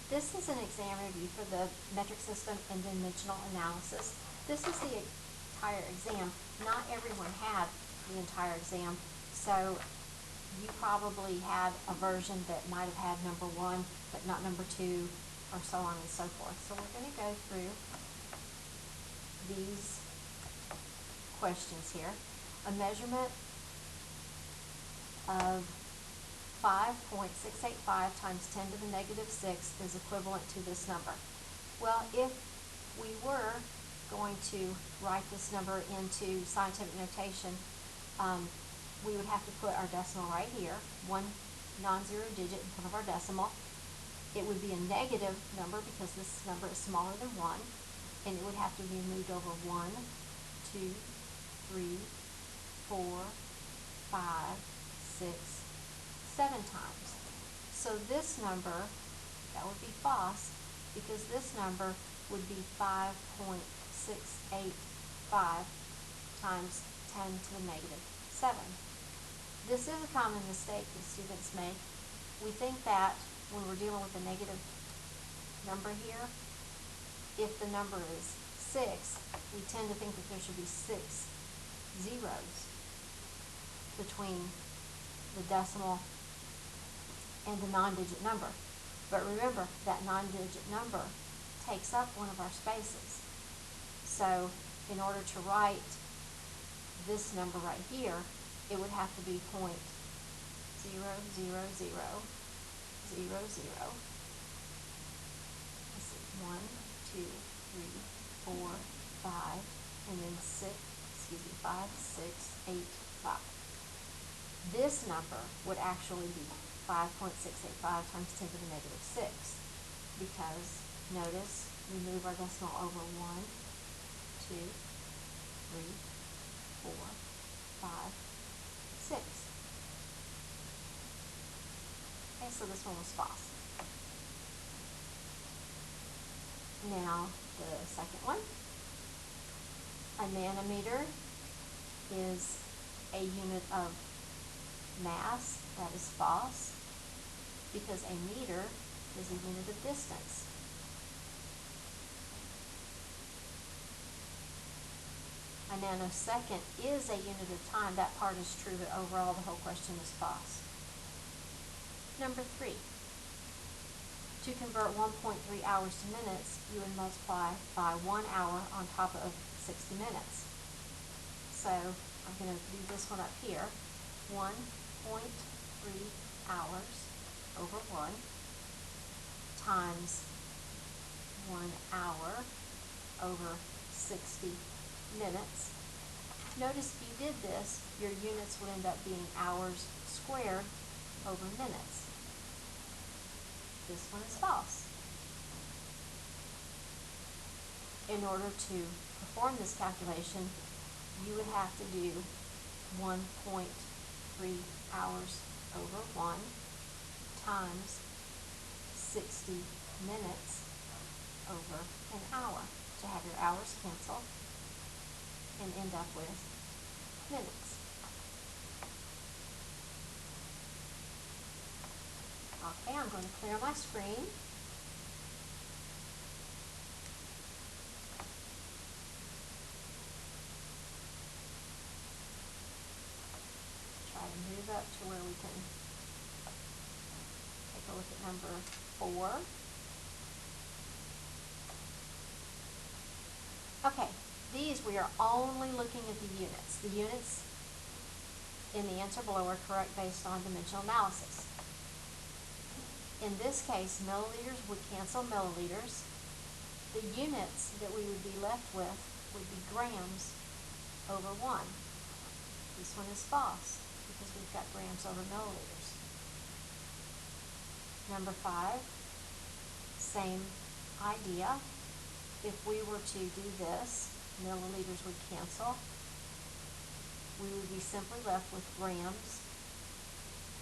This is an exam review for the metric system and dimensional analysis. This is the entire exam. Not everyone had the entire exam, so you probably had a version that might have had number 1, but not number 2, or so on and so forth. So we're going to go through these questions here. A measurement of 5.685 times 10 to the negative 6 is equivalent to this number. Well, if we were going to write this number into scientific notation, we would have to put our decimal right here, one non-zero digit in front of our decimal. It would be a negative number because this number is smaller than 1, and it would have to be moved over 1, 2, 3, 4, 5, 6, 7 times. So this number, that would be false, because this number would be 5.685 times 10 to the negative 7. This is a common mistake that students make. We think that when we're dealing with a negative number here, if the number is 6, we tend to think that there should be 6 zeros between the decimal and the non-digit number. But remember, that non-digit number takes up one of our spaces. So in order to write this number right here, it would have to be 0.0000000. Let's see, 1, 2, 3, 4, 5, and then 5, 6, 8, 5. This number would actually be 5.685 times 10 to the negative 6, because notice we move our decimal over 1, 2, 3, 4, 5, 6. Okay, so this one was false. Now, the second one. A nanometer is a unit of mass. That is false, because a meter is a unit of distance. A nanosecond is a unit of time. That part is true, but overall the whole question is false. Number 3. To convert 1.3 hours to minutes, you would multiply by 1 hour on top of 60 minutes. So I'm going to do this one up here. 1.3 hours over 1 times 1 hour over 60 minutes. Notice if you did this, your units would end up being hours squared over minutes. This one is false. In order to perform this calculation, you would have to do 1.3 hours over 1 times 60 minutes over an hour to have your hours cancel and end up with minutes. Okay, I'm going to clear my screen. Try to move up to where we can take a look at number 4. Okay, these we are only looking at the units. The units in the answer below are correct based on dimensional analysis. In this case, milliliters would cancel milliliters. The units that we would be left with would be grams over 1. This one is false because we've got grams over milliliters. Number 5, same idea. If we were to do this, milliliters would cancel. We would be simply left with grams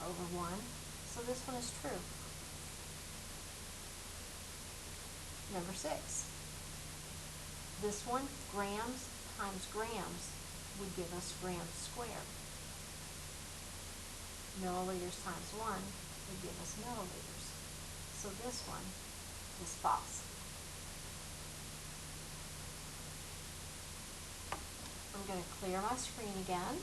over 1. So this one is true. Number 6. This one, grams times grams, would give us grams squared. Milliliters times 1 would give us milliliters. So this one is false. I'm going to clear my screen again.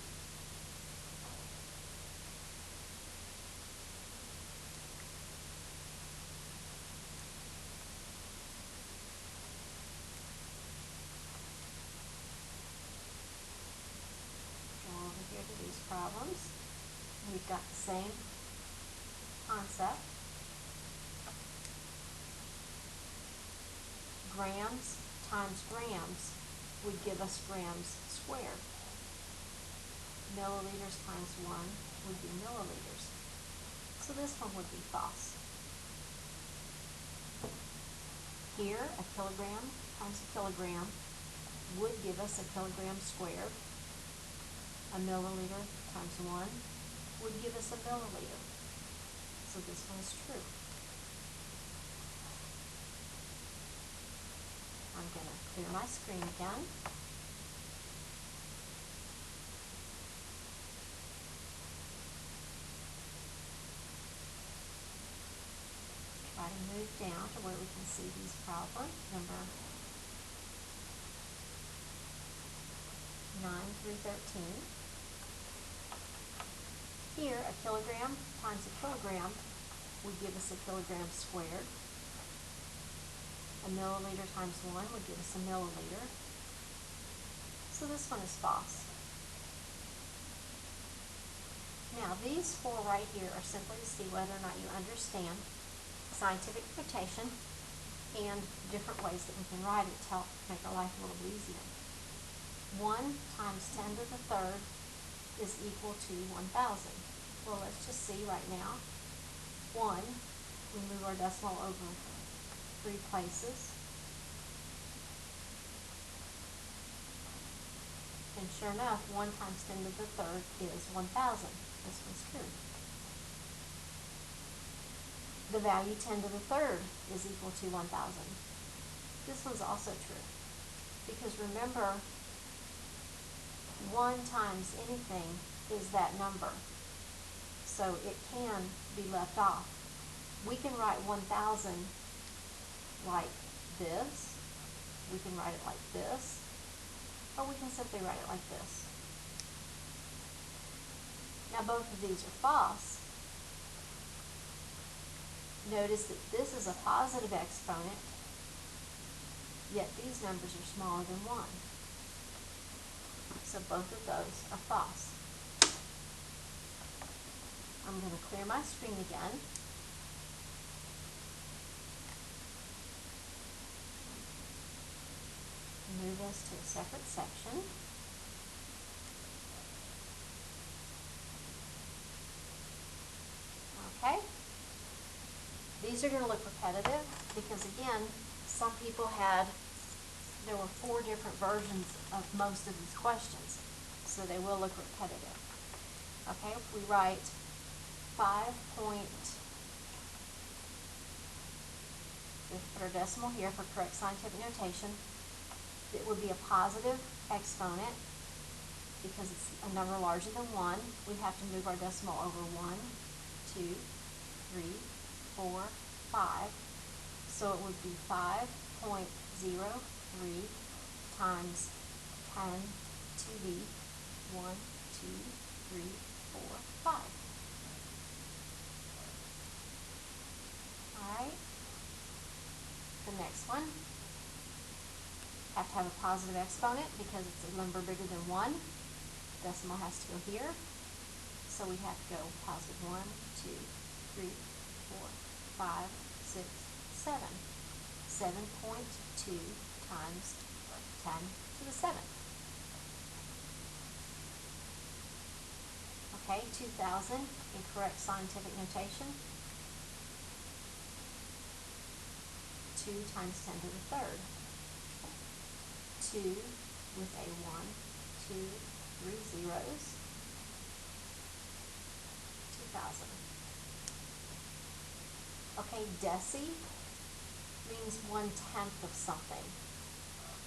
Go over here to these problems. We've got the same concept. Grams times grams would give us grams squared. Milliliters times 1 would be milliliters. So this one would be false. Here, a kilogram times a kilogram would give us a kilogram squared. A milliliter times 1 would give us a milliliter. So this one is true. I'm going to clear my screen again. Try to move down to where we can see these problems, number 9 through 13. Here, a kilogram times a kilogram would give us a kilogram squared. A milliliter times 1 would give us a milliliter. So this one is false. Now these four right here are simply to see whether or not you understand scientific notation and different ways that we can write it to help make our life a little easier. 1 times 10 to the third is equal to 1,000. Well, let's just see right now. 1, we move our decimal over 3 places. And sure enough, 1 times 10 to the third is 1,000. This one's true. The value 10 to the third is equal to 1,000. This one's also true. Because remember, 1 times anything is that number. So it can be left off. We can write 1,000 like this, we can write it like this, or we can simply write it like this. Now both of these are false. Notice that this is a positive exponent, yet these numbers are smaller than 1. So both of those are false. I'm going to clear my screen again. Move us to a separate section. Okay. These are going to look repetitive because, again, some people there were 4 different versions of most of these questions, so they will look repetitive. Okay, if we write 5 point, we put our decimal here for correct scientific notation. It would be a positive exponent because it's a number larger than 1. We have to move our decimal over 1, 2, 3, 4, 5. So it would be 5.03 times 10 to the 1, 2, 3, 4, 5. Alright. The next one. Have to have a positive exponent because it's a number bigger than 1. Decimal has to go here. So we have to go positive 1, 2, 3, 4, 5, 6, 7. 7.2 times 10 to the 7th. Okay, 2,000 in correct scientific notation. 2 times 10 to the third. 2 with a 1, 2, 3 zeros. 2,000. Okay, deci means 1/10 of something.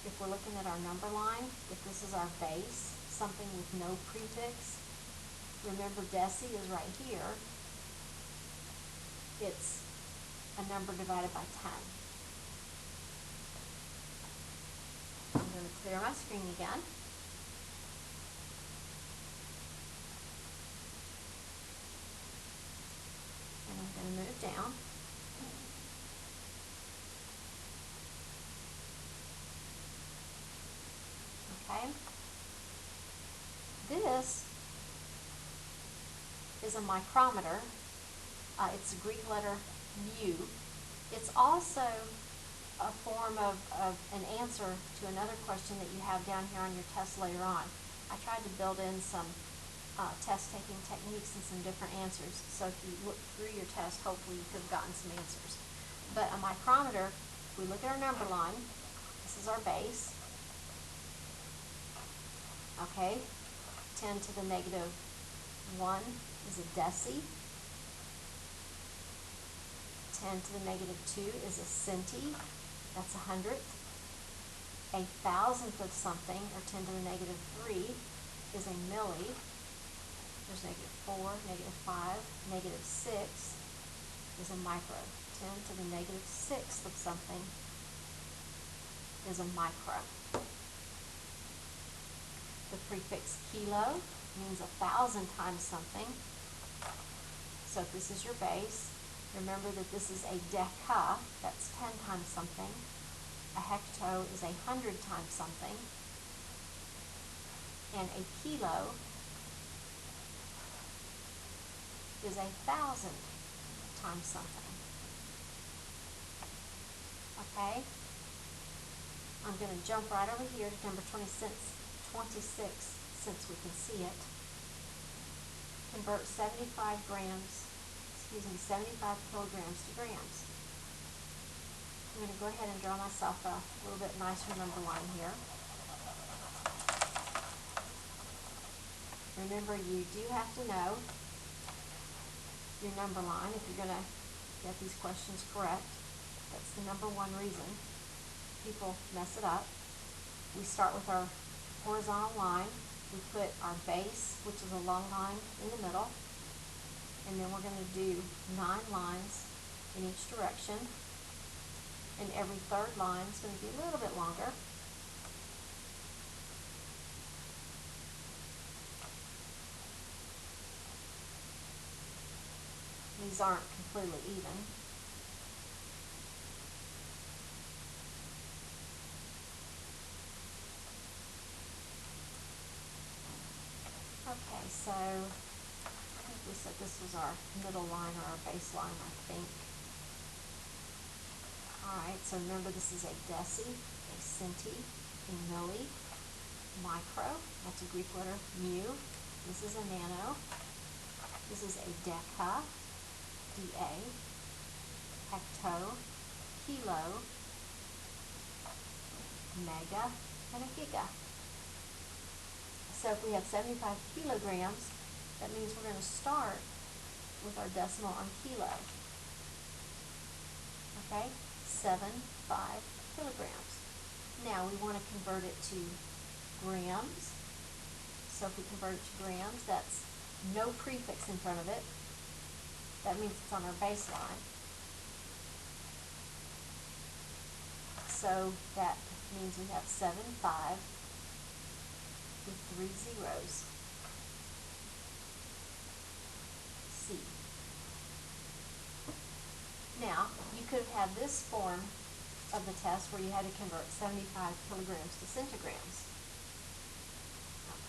If we're looking at our number line, if this is our base, something with no prefix, remember deci is right here. It's a number divided by 10. clear my screen again. And I'm going to move down. Okay. This is a micrometer. It's a Greek letter mu. It's also a form of an answer to another question that you have down here on your test later on. I tried to build in some test-taking techniques and some different answers, so if you look through your test, hopefully you could have gotten some answers. But a micrometer, if we look at our number line, this is our base. Okay, 10 to the negative 1 is a deci. 10 to the negative 2 is a centi. That's a hundredth. A thousandth of something, or 10 to the negative 3, is a milli. There's negative 4, negative 5, negative 6 is a micro. 10 to the negative 6th of something is a micro. The prefix kilo means 1,000 times something. So if this is your base, remember that this is a deca, that's 10 times something. A hecto is 100 times something. And a kilo is 1,000 times something. Okay? I'm going to jump right over here to number 26, since we can see it. Convert 75 kilograms to grams. I'm going to go ahead and draw myself a little bit nicer number line here. Remember, you do have to know your number line if you're going to get these questions correct. That's the number one reason people mess it up. We start with our horizontal line. We put our base, which is a long line, in the middle. And then we're going to do 9 lines in each direction. And every third line is going to be a little bit longer. These aren't completely even. Okay, so I think we said this was our middle line or our baseline, I think. Alright, so remember this is a deci, a centi, a milli, micro, that's a Greek letter mu. This is a nano. This is a deca, da, hecto, kilo, mega, and a giga. So if we have 75 kilograms, that means we're going to start with our decimal on kilo. Okay? 75 kilograms. Now we want to convert it to grams. So if we convert it to grams, that's no prefix in front of it. That means it's on our baseline. So that means we have 75 with 3 zeros. C. Now, you could have had this form of the test where you had to convert 75 kilograms to centigrams.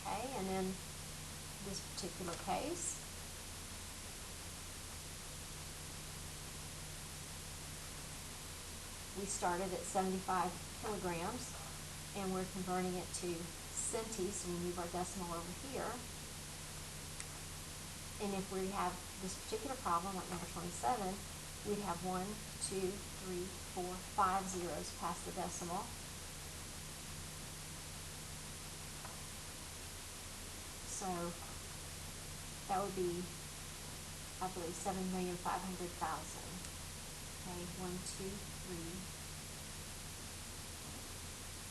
Okay, and in this particular case, we started at 75 kilograms and we're converting it to centi, so we move our decimal over here. And if we have this particular problem, like number 27, we'd have 1, 2, 3, 4, 5 zeros past the decimal. So that would be, I believe, 7,500,000. Okay, 1, 2, 3,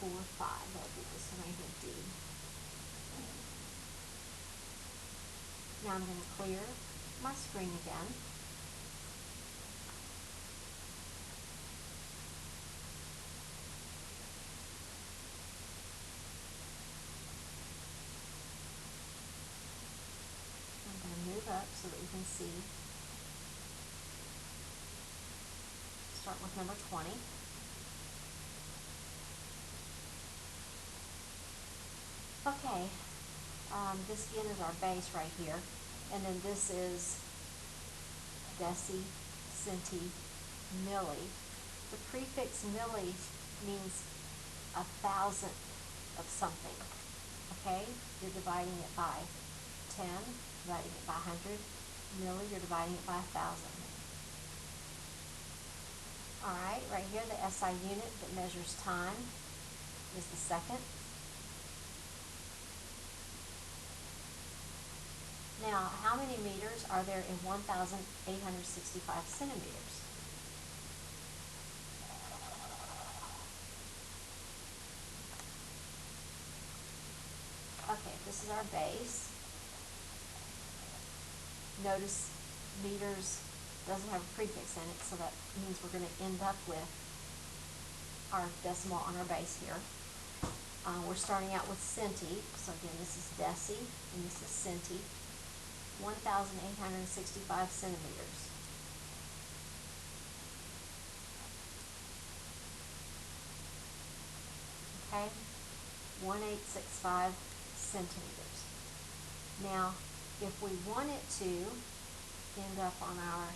4, 5. That would be this one right here, D. Now I'm going to clear my screen again. see. Start with number 20. Okay, this again is our base right here, and then this is deci, centi, milli. The prefix milli means 1,000th of something, okay? You're dividing it by 10, dividing it by 100. Milli, you're dividing it by 1,000. Alright, right here the SI unit that measures time is the second. Now, how many meters are there in 1,865 centimeters? Okay, this is our base. Notice meters doesn't have a prefix in it, so that means we're going to end up with our decimal on our base here. We're starting out with centi, so again this is deci and this is centi. 1,865 centimeters. Okay, 1,865 centimeters. Now, if we want it to end up on our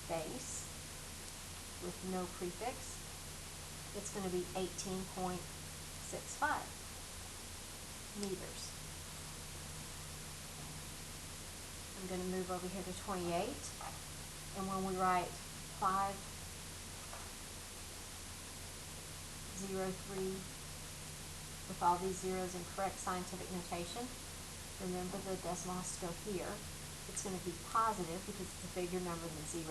base with no prefix, it's going to be 18.65 meters. I'm going to move over here to 28, and when we write 503 with all these zeros in correct scientific notation, remember the decimal has to go here. It's going to be positive because it's a bigger number than 0.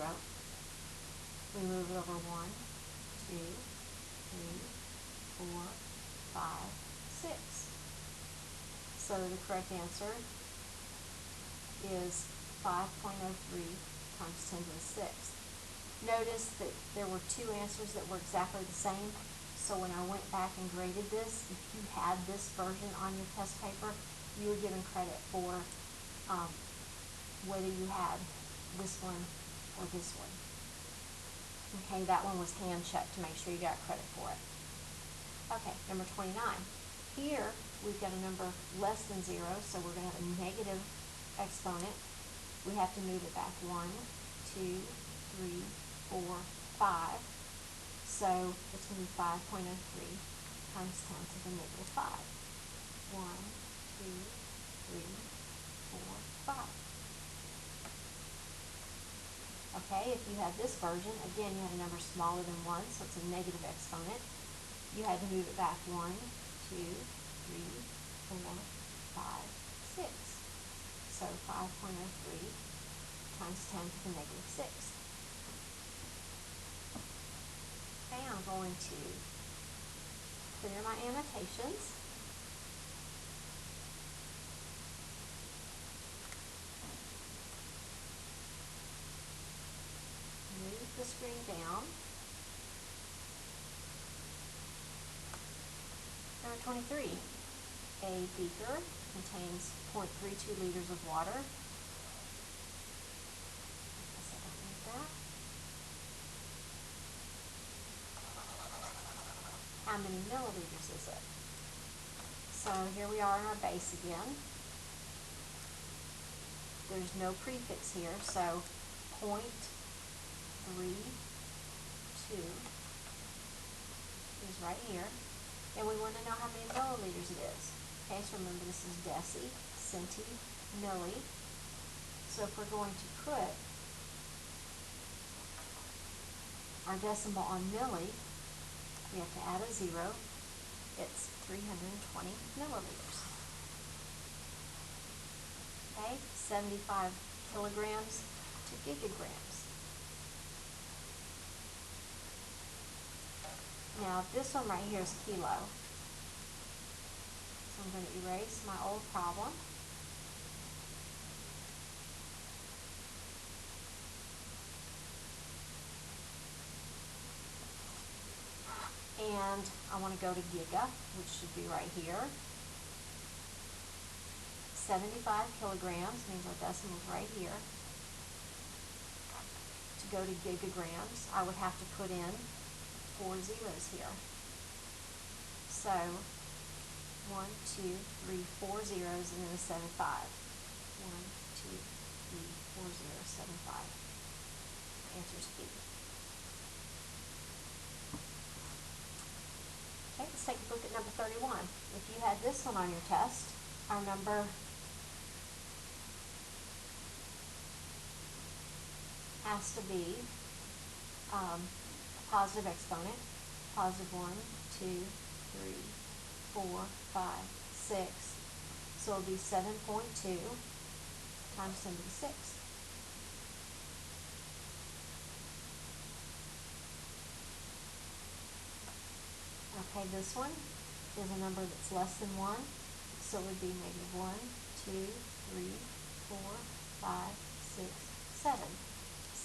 We move it over 1, 2, 3, 4, 5, 6. So the correct answer is 5.03 times 10 to the 6th. Notice that there were two answers that were exactly the same, so when I went back and graded this, if you had this version on your test paper, you were given credit for whether you had this one or this one. Okay, that one was hand checked to make sure you got credit for it. Okay, number 29. Here, we've got a number less than 0, so we're going to have a negative exponent. We have to move it back 1, 2, 3, 4, 5. So it's going to be 5.03 times 10 to the negative 5. 1, 2, 3, 4, 5. Okay, if you had this version, again you had a number smaller than 1, so it's a negative exponent. You had to move it back 1, 2, 3, 4, 5, 6. So 5.03 times 10 to the negative 6. Okay, I'm going to clear my annotations. Move the screen down. Number 23. A beaker contains 0.32 liters of water. I guess I don't need that. How many milliliters is it? So here we are in our base again. There's no prefix here, so 0.32 is right here. And we want to know how many milliliters it is. Okay, so remember this is deci, centi, milli. So if we're going to put our decimal on milli, we have to add a 0. It's 320 milliliters. Okay, 75 kilograms to gigograms. Now this one right here is kilo. So I'm going to erase my old problem. And I want to go to giga, which should be right here. 75 kilograms, means our decimal's right here. To go to gigagrams, I would have to put in 4 zeros here. So 1, 2, 3, 4 zeros, and then a 75. 1, 2, 3, 4 zeros, 75. The answer is B. Okay, let's take a look at number 31. If you had this one on your test, our number has to be a positive exponent, positive 1, 2, 3, 4, 5, 6. So it'll be 7.2 times 10 to the 6th. Okay, this one is a number that's less than 1, so it would be negative 1, 2, 3, 4, 5, 6, 7.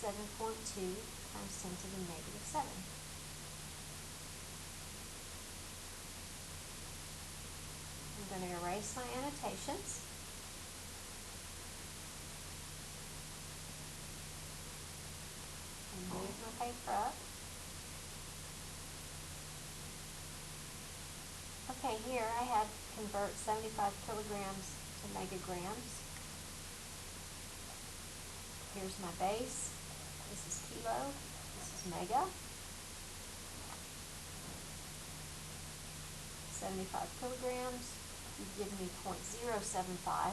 7.2 times 10 to the negative 7. I'm going to erase my annotations. And move my paper up. Okay, here I had convert 75 kilograms to megagrams. Here's my base. This is kilo. This is mega. 75 kilograms. You give me 0.075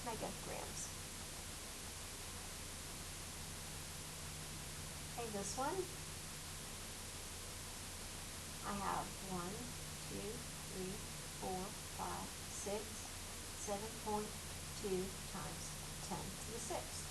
megagrams. Okay, this one, I have 1, 2, 3, 4, 5, 6, 7.2 times 10 to the 6th.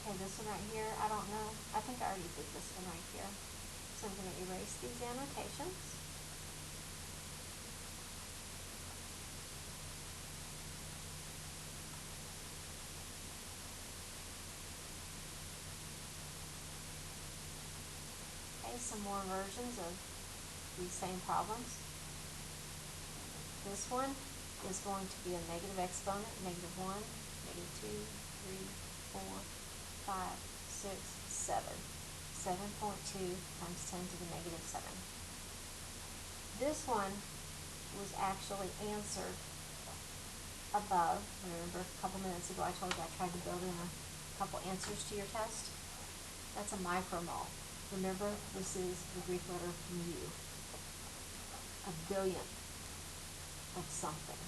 Okay, this one right here, I don't know. I think I already did this one right here. So I'm going to erase these annotations. Okay, some more versions of these same problems. This one is going to be a negative exponent, negative 1, negative 2, 3, 4, 5, 6, 7. 7.2 times 10 to the negative 7. This one was actually answered above. Remember a couple minutes ago I told you I tried to build in a couple answers to your test? That's a micromole. Remember, this is the Greek letter mu. A billionth of something.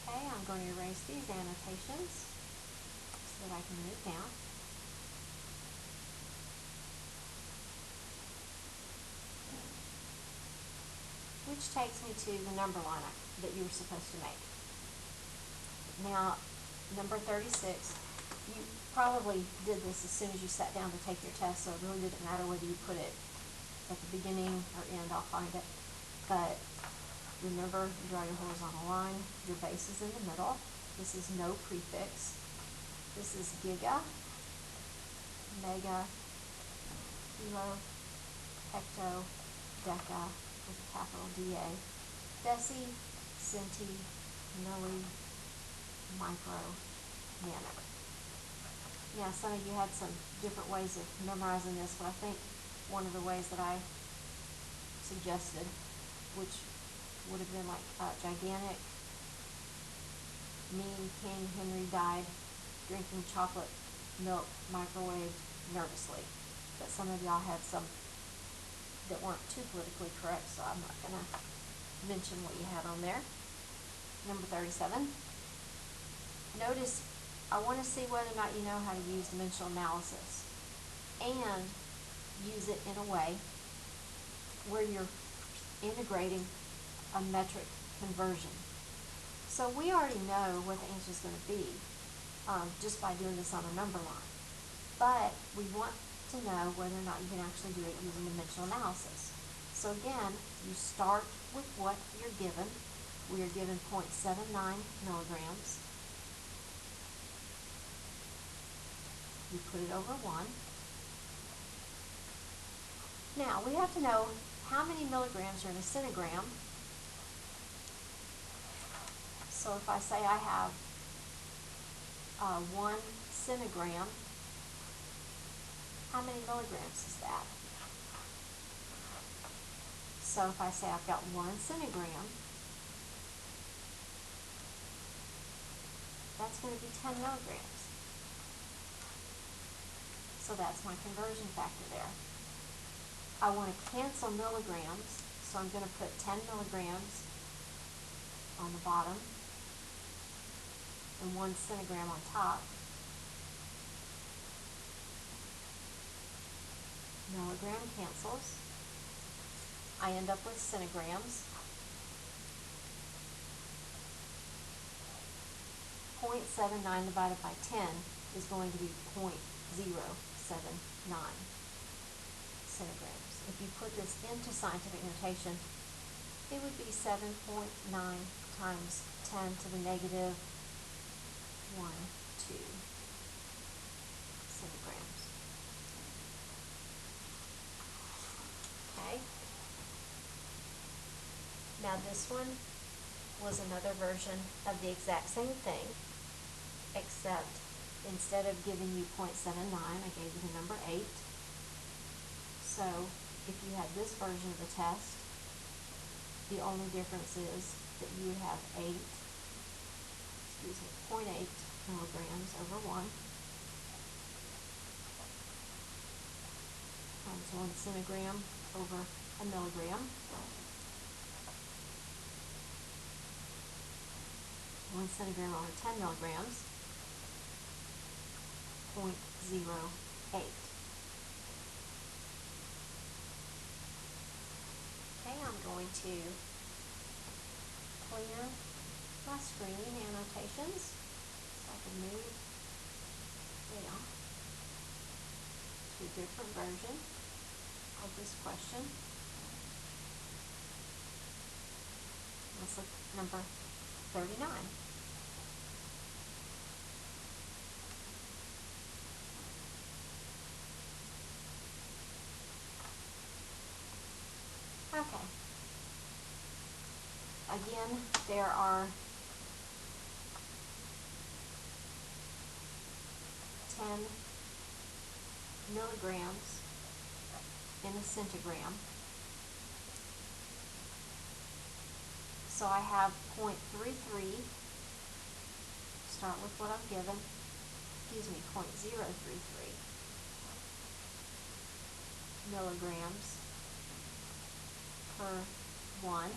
Okay, I'm going to erase these annotations so that I can move down. Which takes me to the number line that you were supposed to make. Now, number 36, you probably did this as soon as you sat down to take your test, so it really didn't matter whether you put it at the beginning or end, I'll find it. But remember, you draw your horizontal line, your base is in the middle. This is no prefix. This is giga, mega, kilo, hecto, deca, with a capital DA, deci, centi, milli, micro, nano. Yeah, some of you had some different ways of memorizing this, but I think one of the ways that I suggested, which would have been like gigantic, mean King Henry died drinking chocolate milk microwaved nervously. But some of y'all had some that weren't too politically correct, so I'm not going to mention what you had on there. Number 37. Notice, I want to see whether or not you know how to use dimensional analysis and use it in a way where you're integrating a metric conversion. So we already know what the answer is going to be just by doing this on a number line. But we want to know whether or not you can actually do it using dimensional analysis. So again, you start with what you're given. We are given 0.79 milligrams. You put it over 1. Now, we have to know how many milligrams are in a centigram. So if I say I have 1 centigram, how many milligrams is that? So if I say I've got 1 centigram, that's going to be 10 milligrams. So that's my conversion factor there. I want to cancel milligrams, so I'm going to put 10 milligrams on the bottom and 1 centigram on top. Milligram cancels. I end up with centigrams. 0.79 divided by 10 is going to be 0.079 centigrams. If you put this into scientific notation, it would be 7.9 times 10 to the negative 12 centigrams. Okay. Now this one was another version of the exact same thing, except instead of giving you 0.79, I gave you the number 8. So if you had this version of the test, the only difference is that you would have 0.8 milligrams over 1 times 1 centigram over a milligram. 1 centigram over 10 milligrams, 0.08. Okay, I'm going to clear my screen annotations so I can move down to a different version of this question. Let's look at number 39. Okay. Again, there are 10 milligrams in a centigram. So I have 0.33, start with what I'm given, 0.033 milligrams per 1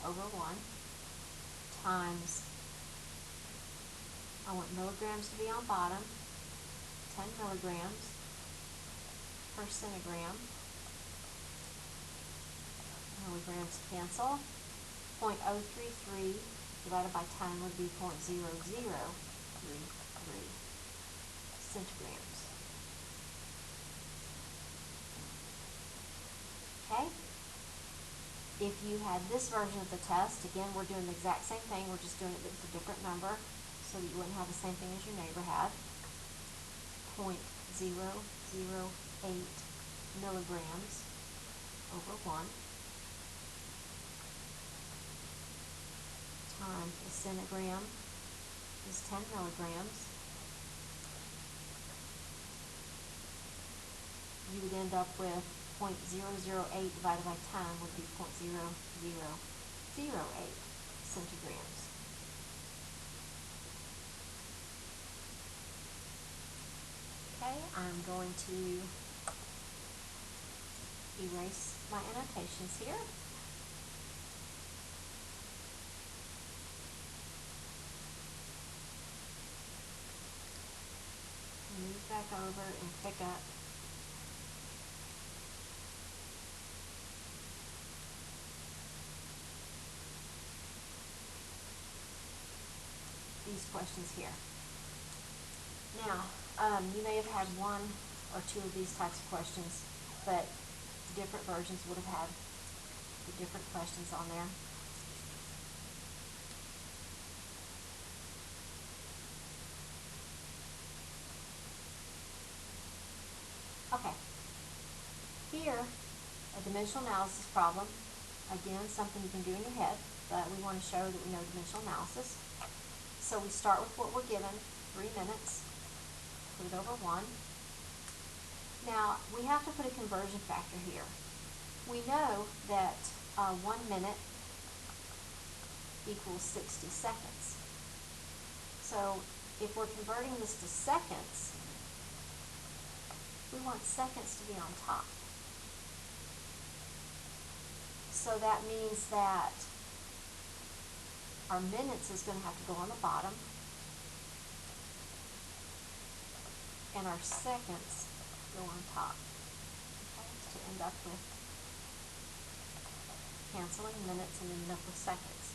over 1 times, I want milligrams to be on bottom, 10 milligrams per centigram. Milligrams cancel. 0.033 divided by 10 would be 0.0033 centigrams. Okay? If you had this version of the test, again, we're doing the exact same thing, we're just doing it with a different number so that you wouldn't have the same thing as your neighbor had. 0.008 milligrams over 1 times a centigram is 10 milligrams. You would end up with 0.008 divided by 10 would be 0.0008 centigrams. Okay, I'm going to erase my annotations here. Move back over and pick up these questions here. Now, you may have had one or two of these types of questions, but different versions would have had the different questions on there. Okay, here, a dimensional analysis problem. Again, something you can do in your head, but we want to show that we know dimensional analysis. So we start with what we're given, 3 minutes, put it over 1. Now, we have to put a conversion factor here. We know that 1 minute equals 60 seconds. So if we're converting this to seconds, we want seconds to be on top. So that means that our minutes is going to have to go on the bottom, and our seconds go on top. Okay, to end up with canceling minutes and end up with seconds.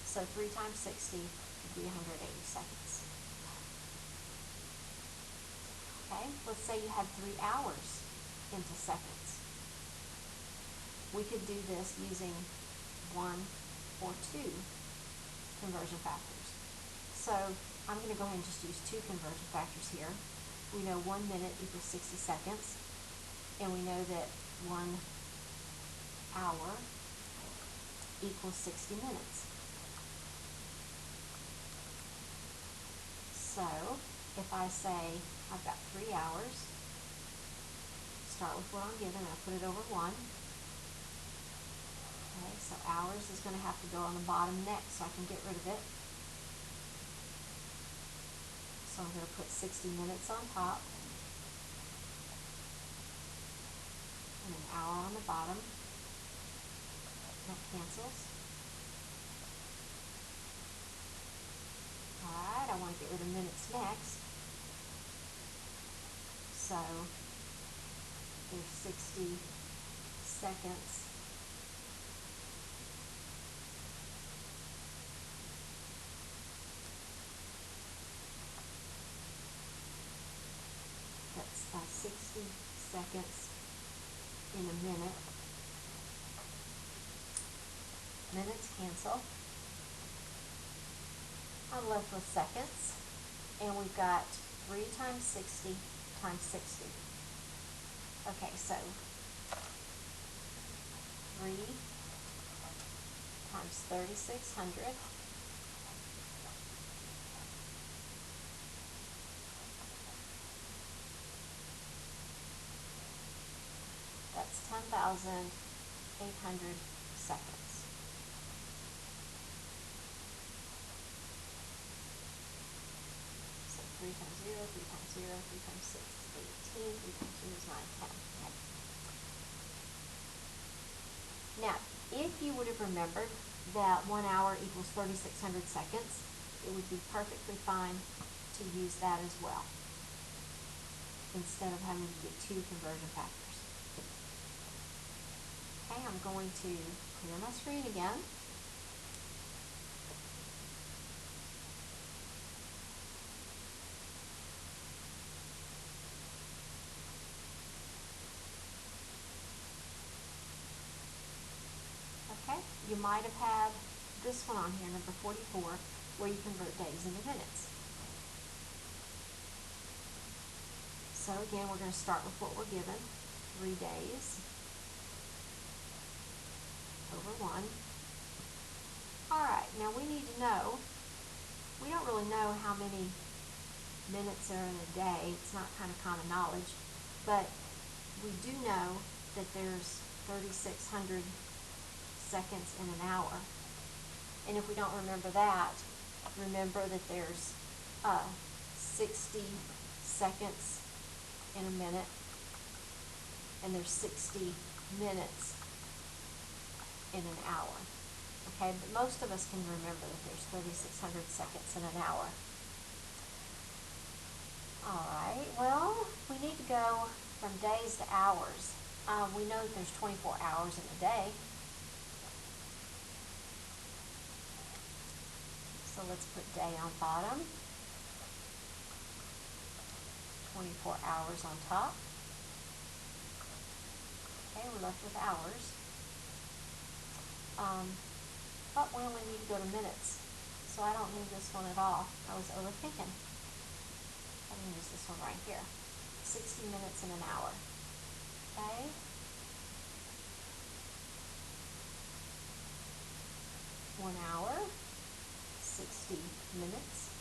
So 3 times 60 would be 180 seconds. Okay, let's say you had 3 hours into seconds. We could do this using 1 or 2 conversion factors. So I'm going to go ahead and just use 2 conversion factors here. We know 1 minute equals 60 seconds, and we know that 1 hour equals 60 minutes. So if I say I've got 3 hours, start with what I'm given, I put it over 1. Okay, so hours is going to have to go on the bottom next so I can get rid of it. So I'm going to put 60 minutes on top and an hour on the bottom. That cancels. Alright, I want to get rid of minutes next. So there's 60 seconds. That's 60 seconds in a minute. Minutes cancel. I'm left with seconds, and we've got 3 times 60 times 60. Okay, so 3 times 3,600 that's 10,800 seconds. So 3 times 0, 3 times 0, 3 times 6 is 18, 3 times 2 is 9, 10. Okay. Now, if you would have remembered that 1 hour equals 3,600 seconds, it would be perfectly fine to use that as well, instead of having to get 2 conversion factors. Okay, I'm going to clear my screen again. Okay, you might have had this one on here, number 44, where you convert days into minutes. So again, we're going to start with what we're given, 3 days over 1. Alright, now we need to know, we don't really know how many minutes are in a day. It's not kind of common knowledge, but we do know that there's 3,600 seconds in an hour. And if we don't remember that, remember that there's 60 seconds in a minute, and there's 60 minutes in an hour. Okay, but most of us can remember that there's 3,600 seconds in an hour. Alright, well, we need to go from days to hours. We know that there's 24 hours in a day. So let's put day on bottom, 24 hours on top. Okay, we're left with hours. But we only need to go to minutes, so I don't need this one at all. I was overthinking. I'm going to use this one right here. 60 minutes in an hour. Okay? One hour, 60 minutes.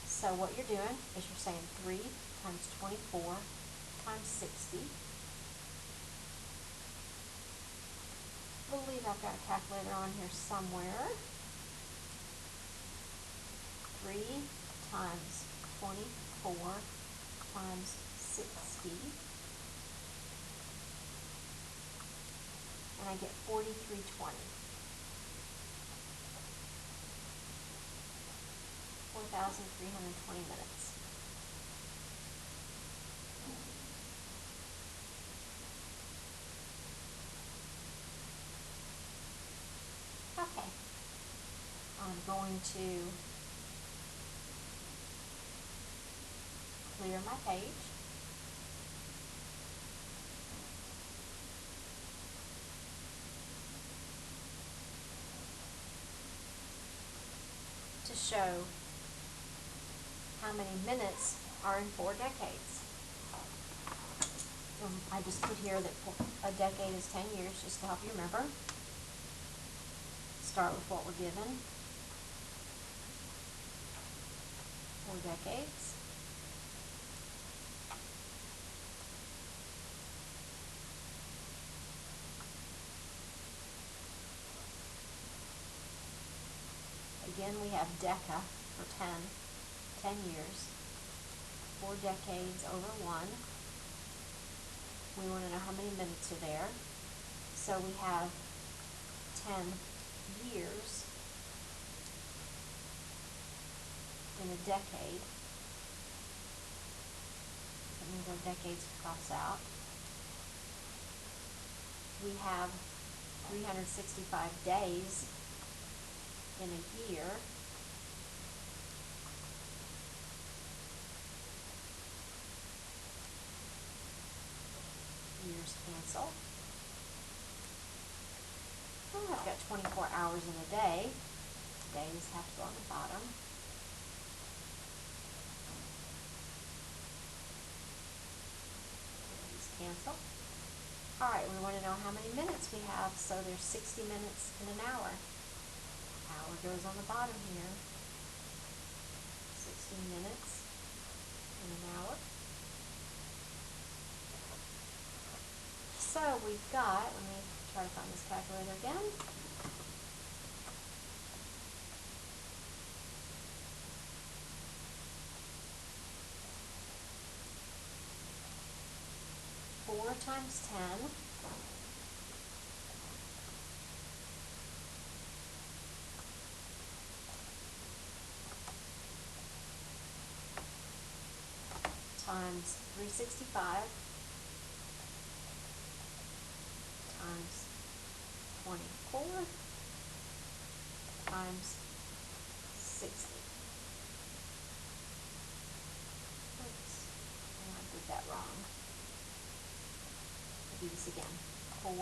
So what you're doing is you're saying 3 times 24 times 60. I believe I've got a calculator on here somewhere. 3 times 24 times 60. And I get 4320. 4,320 minutes. Okay. I'm going to clear my page. To show how many minutes are in 4 decades. I just put here that a decade is 10 years, just to help you remember. Start with what we're given. 4 decades. Again, we have deca for 10 years. 4 decades over 1. We want to know how many minutes are there. So we have 10 years in a decade. That means our decades cross out. We have 365 days in a year. Years cancel. Oh, I've got 24 hours in a day. Days have to go on the bottom. Days cancel. Alright, we want to know how many minutes we have, so there's 60 minutes in an hour. Hour goes on the bottom here. 60 minutes in an hour. So we've got, let me try to find this calculator again. Four times 10. Times 365. Times 24 times 60. Oops, I did that wrong. I'll do this again. 4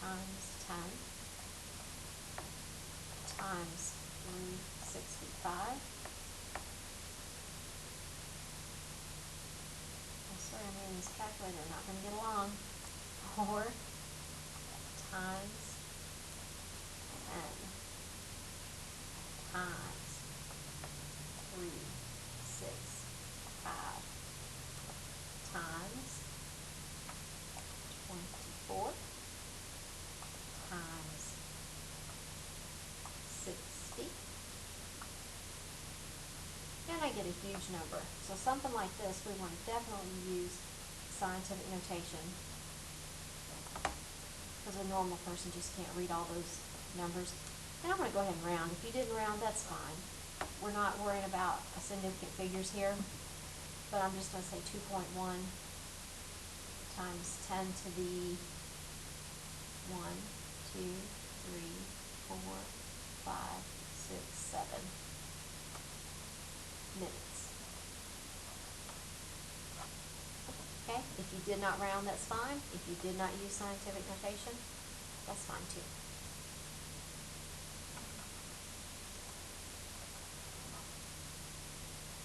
times 10 times 365. I swear I'm in this calculator, not going to get along. 4 times 10 times 365 times 24 times 60. And I get a huge number. So something like this, we want to definitely use scientific notation, because a normal person just can't read all those numbers. And I'm going to go ahead and round. If you didn't round, that's fine. We're not worrying about significant figures here, but I'm just going to say 2.1 times 10 to the 1, 2, 3, 4, 5, 6, 7 minutes. Okay, if you did not round, that's fine. If you did not use scientific notation, That's fine too.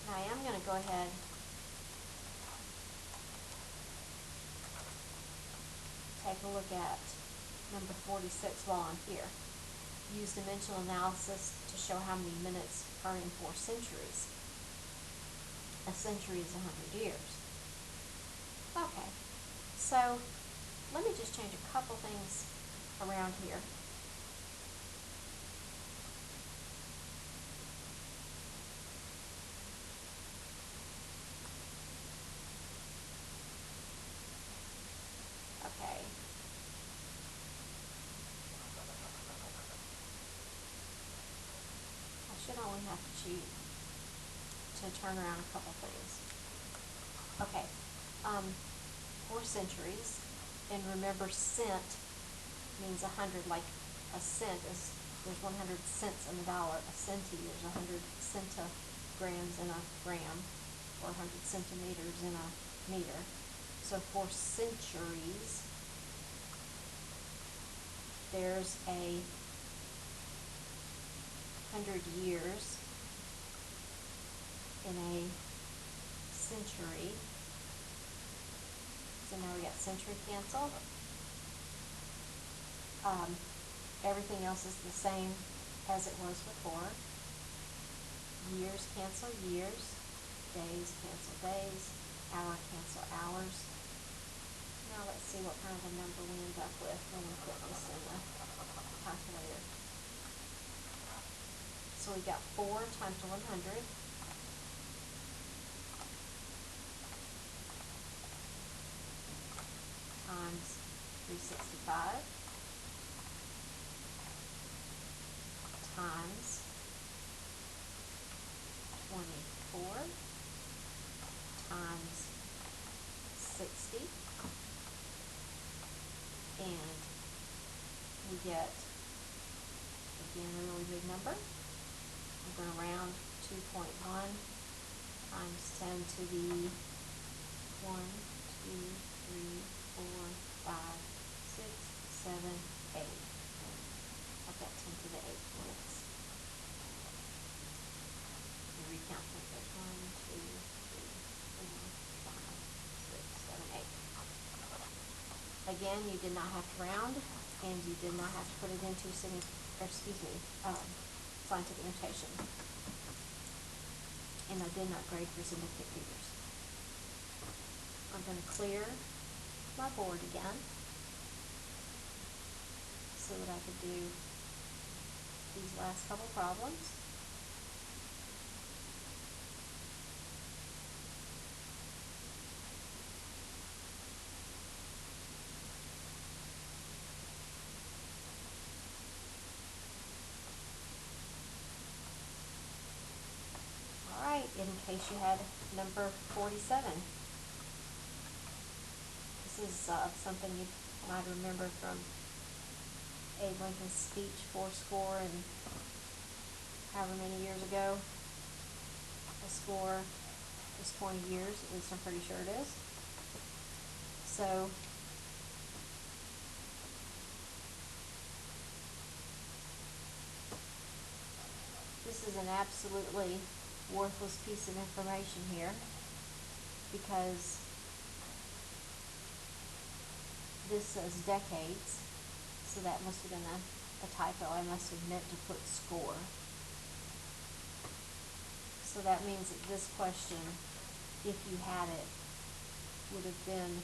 Now I am going to go ahead take a look at number 46 while I'm here. Use dimensional analysis to show how many minutes are in 4 centuries. A century is 100 years. Okay, so let me just change a couple things around here. Okay. I should only have to cheat to turn around a couple things. Okay, 4 centuries, and remember cent means 100, like a cent is, there's 100 cents in a dollar. A centie, there's 100 centigrams in a gram, or 100 centimeters in a meter. So 4 centuries, there's a 100 years in a century. So now we got century cancel. Everything else is the same as it was before. Years cancel years. Days cancel days. Hour cancel hours. Now let's see what kind of a number we end up with when we put this in the calculator. So we got 4 times 100. Times 365 times 24 times 60, and we get, again, a really big number. I'm going to round 2.1 times 10 to the 1, 2, 3, 4, 5, 6, 7, 8. I've got 10 to the 8 minutes. Recount them. There's 1, 2, 3, 4, 5, 6, 7, 8. Again, you did not have to round, and you did not have to put it into scientific notation. And I did not grade for significant figures. I'm going to clear my board again so that I could do these last couple problems. Alright, in case you had number 47. This is something you might remember from Abe Lincoln's speech, 4 and however many years ago. The score is 20 years, at least I'm pretty sure it is. So this is an absolutely worthless piece of information here, because this says decades, so that must have been a typo. I must have meant to put score. So that means that this question, if you had it, would have been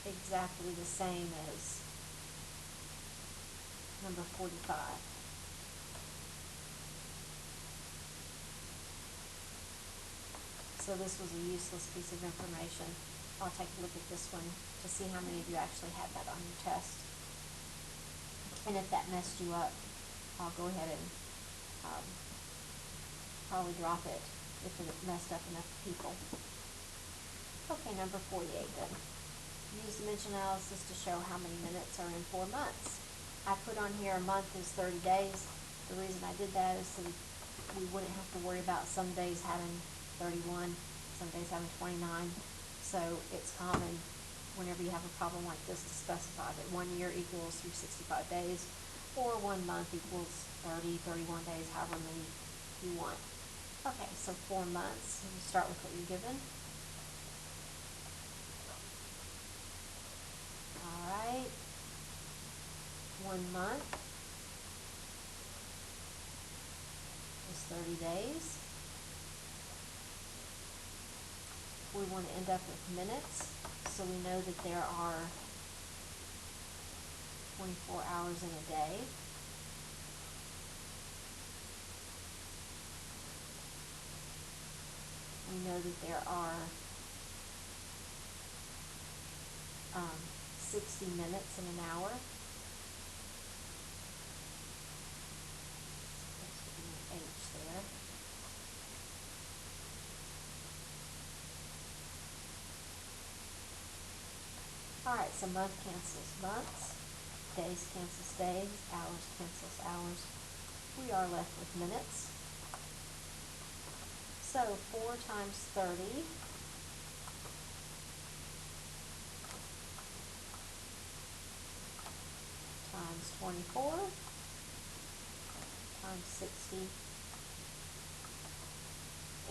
exactly the same as number 45. So this was a useless piece of information. I'll take a look at this one to see how many of you actually had that on your test. And if that messed you up, I'll go ahead and probably drop it if it messed up enough people. Okay, number 48 then. Use dimension analysis to show how many minutes are in 4 months. I put on here a month is 30 days. The reason I did that is so that we wouldn't have to worry about some days having 31, some days having 29. So it's common whenever you have a problem like this, to specify that 1 year equals 365 days, or 1 month equals 30, 31 days, however many you want. Okay, so 4 months, you start with what you're given. Alright, 1 month is 30 days. We want to end up with minutes, so we know that there are 24 hours in a day. We know that there are 60 minutes in an hour. Supposed to be an H there. Alright, so month cancels months, days cancels days, hours cancels hours. We are left with minutes. So 4 times 30 times 24 times 60,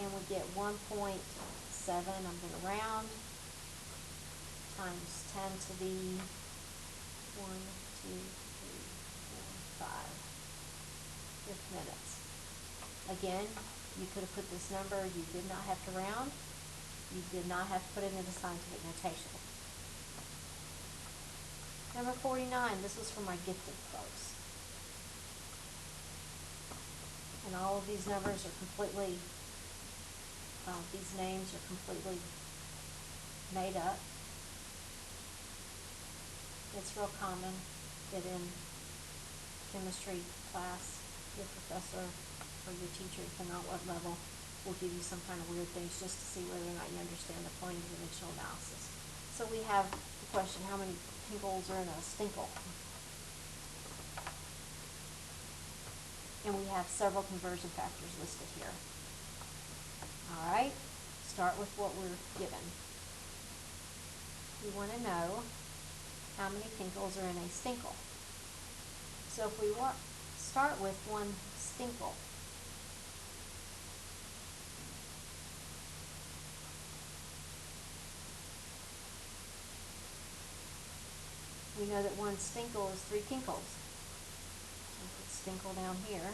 and we get 1.7, I'm going to round, times 10 to the 1, 2, 3, 4, 5 minutes. Again, you could have put this number, you did not have to round, you did not have to put it into scientific notation. Number 49, this was for my gifted folks. And all of these numbers are completely, these names are completely made up. It's real common that in chemistry class, your professor or your teacher, depending on what level, will give you some kind of weird things just to see whether or not you understand the point of dimensional analysis. So we have the question, how many pinkles are in a stinkle? And we have several conversion factors listed here. Alright, start with what we're given. We want to know how many pinkles are in a stinkle. So if we start with 1 stinkle, we know that 1 stinkle is 3 pinkles. So we put stinkle down here.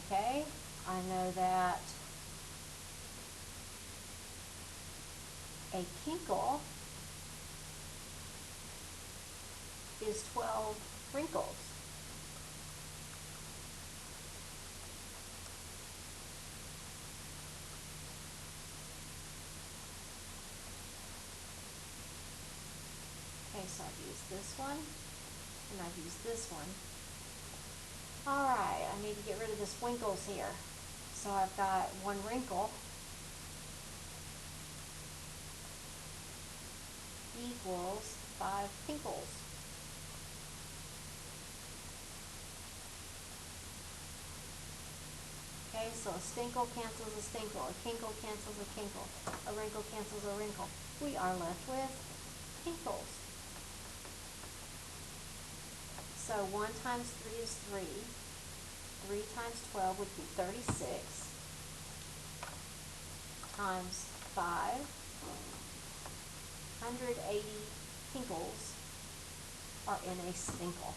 Okay, I know that a kinkle is 12 wrinkles. Okay, so I've used this one, and I've used this one. Alright, I need to get rid of this winkles here. So I've got 1 wrinkle equals 5 pinkles. Okay, so a stinkle cancels a stinkle, a kinkle cancels a kinkle, a wrinkle cancels a wrinkle. We are left with pinkles. So 1 times 3 is 3. 3 times 12 would be 36. Times 5. 180 pinkles are in a stinkle.